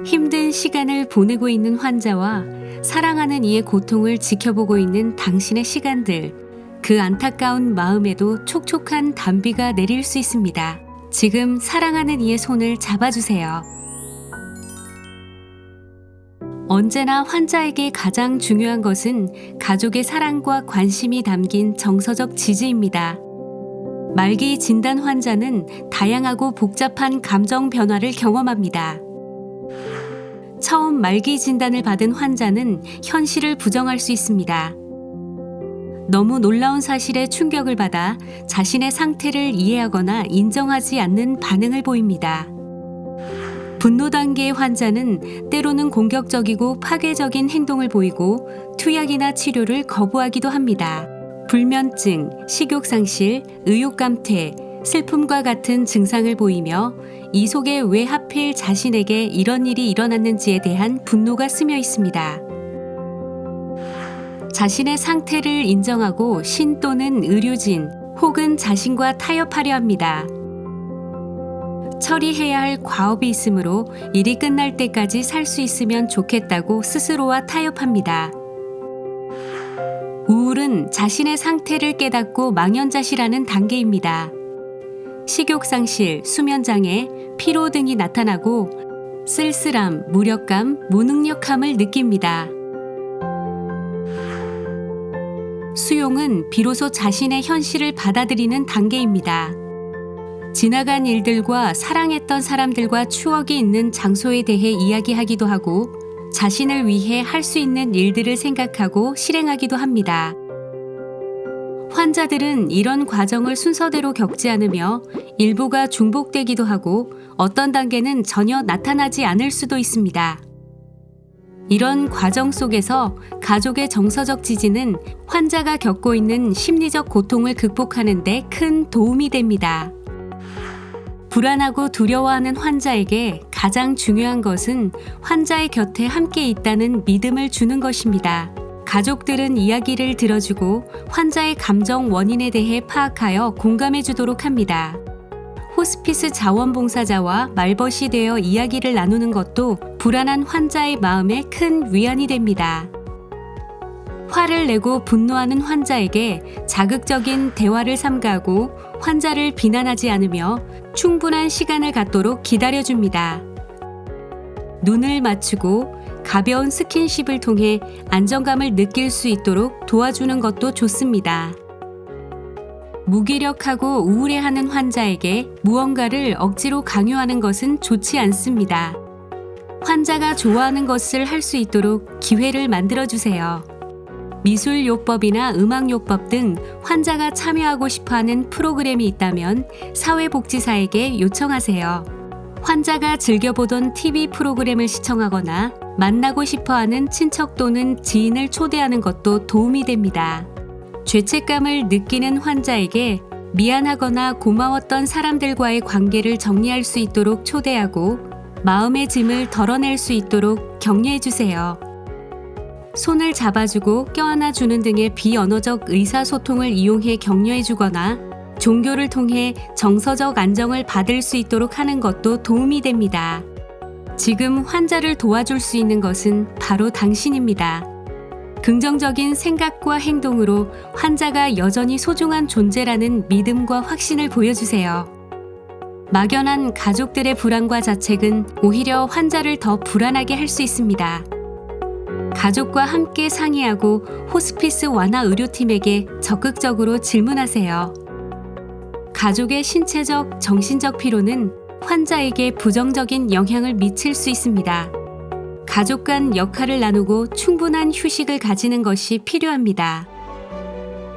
힘든 시간을 보내고 있는 환자와 사랑하는 이의 고통을 지켜보고 있는 당신의 시간들, 그 안타까운 마음에도 촉촉한 단비가 내릴 수 있습니다. 지금 사랑하는 이의 손을 잡아주세요. 언제나 환자에게 가장 중요한 것은 가족의 사랑과 관심이 담긴 정서적 지지입니다. 말기 진단 환자는 다양하고 복잡한 감정 변화를 경험합니다. 처음 말기 진단을 받은 환자는 현실을 부정할 수 있습니다. 너무 놀라운 사실에 충격을 받아 자신의 상태를 이해하거나 인정하지 않는 반응을 보입니다. 분노 단계의 환자는 때로는 공격적이고 파괴적인 행동을 보이고 투약이나 치료를 거부하기도 합니다. 불면증, 식욕상실, 의욕감퇴, 슬픔과 같은 증상을 보이며 이 속에 왜 하필 자신에게 이런 일이 일어났는지에 대한 분노가 스며 있습니다. 자신의 상태를 인정하고 신 또는 의료진 혹은 자신과 타협하려 합니다. 처리해야 할 과업이 있으므로 일이 끝날 때까지 살 수 있으면 좋겠다고 스스로와 타협합니다. 우울은 자신의 상태를 깨닫고 망연자실하는 단계입니다. 식욕상실, 수면장애, 피로 등이 나타나고 쓸쓸함, 무력감, 무능력함을 느낍니다. 수용은 비로소 자신의 현실을 받아들이는 단계입니다. 지나간 일들과 사랑했던 사람들과 추억이 있는 장소에 대해 이야기하기도 하고 자신을 위해 할 수 있는 일들을 생각하고 실행하기도 합니다. 환자들은 이런 과정을 순서대로 겪지 않으며 일부가 중복되기도 하고 어떤 단계는 전혀 나타나지 않을 수도 있습니다. 이런 과정 속에서 가족의 정서적 지지는 환자가 겪고 있는 심리적 고통을 극복하는 데 큰 도움이 됩니다. 불안하고 두려워하는 환자에게 가장 중요한 것은 환자의 곁에 함께 있다는 믿음을 주는 것입니다. 가족들은 이야기를 들어주고 환자의 감정 원인에 대해 파악하여 공감해 주도록 합니다. 호스피스 자원봉사자와 말벗이 되어 이야기를 나누는 것도 불안한 환자의 마음에 큰 위안이 됩니다. 화를 내고 분노하는 환자에게 자극적인 대화를 삼가하고 환자를 비난하지 않으며 충분한 시간을 갖도록 기다려줍니다. 눈을 맞추고 가벼운 스킨십을 통해 안정감을 느낄 수 있도록 도와주는 것도 좋습니다. 무기력하고 우울해하는 환자에게 무언가를 억지로 강요하는 것은 좋지 않습니다. 환자가 좋아하는 것을 할 수 있도록 기회를 만들어주세요. 미술요법이나 음악요법 등 환자가 참여하고 싶어하는 프로그램이 있다면 사회복지사에게 요청하세요. 환자가 즐겨보던 TV 프로그램을 시청하거나 만나고 싶어하는 친척 또는 지인을 초대하는 것도 도움이 됩니다. 죄책감을 느끼는 환자에게 미안하거나 고마웠던 사람들과의 관계를 정리할 수 있도록 초대하고 마음의 짐을 덜어낼 수 있도록 격려해 주세요. 손을 잡아주고 껴안아주는 등의 비언어적 의사소통을 이용해 격려해 주거나 종교를 통해 정서적 안정을 받을 수 있도록 하는 것도 도움이 됩니다. 지금 환자를 도와줄 수 있는 것은 바로 당신입니다. 긍정적인 생각과 행동으로 환자가 여전히 소중한 존재라는 믿음과 확신을 보여주세요. 막연한 가족들의 불안과 자책은 오히려 환자를 더 불안하게 할 수 있습니다. 가족과 함께 상의하고 호스피스 완화 의료팀에게 적극적으로 질문하세요. 가족의 신체적, 정신적 피로는 환자에게 부정적인 영향을 미칠 수 있습니다. 가족 간 역할을 나누고 충분한 휴식을 가지는 것이 필요합니다.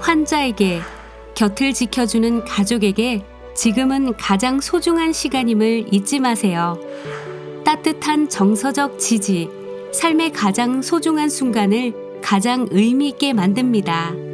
환자에게, 곁을 지켜주는 가족에게 지금은 가장 소중한 시간임을 잊지 마세요. 따뜻한 정서적 지지, 삶의 가장 소중한 순간을 가장 의미 있게 만듭니다.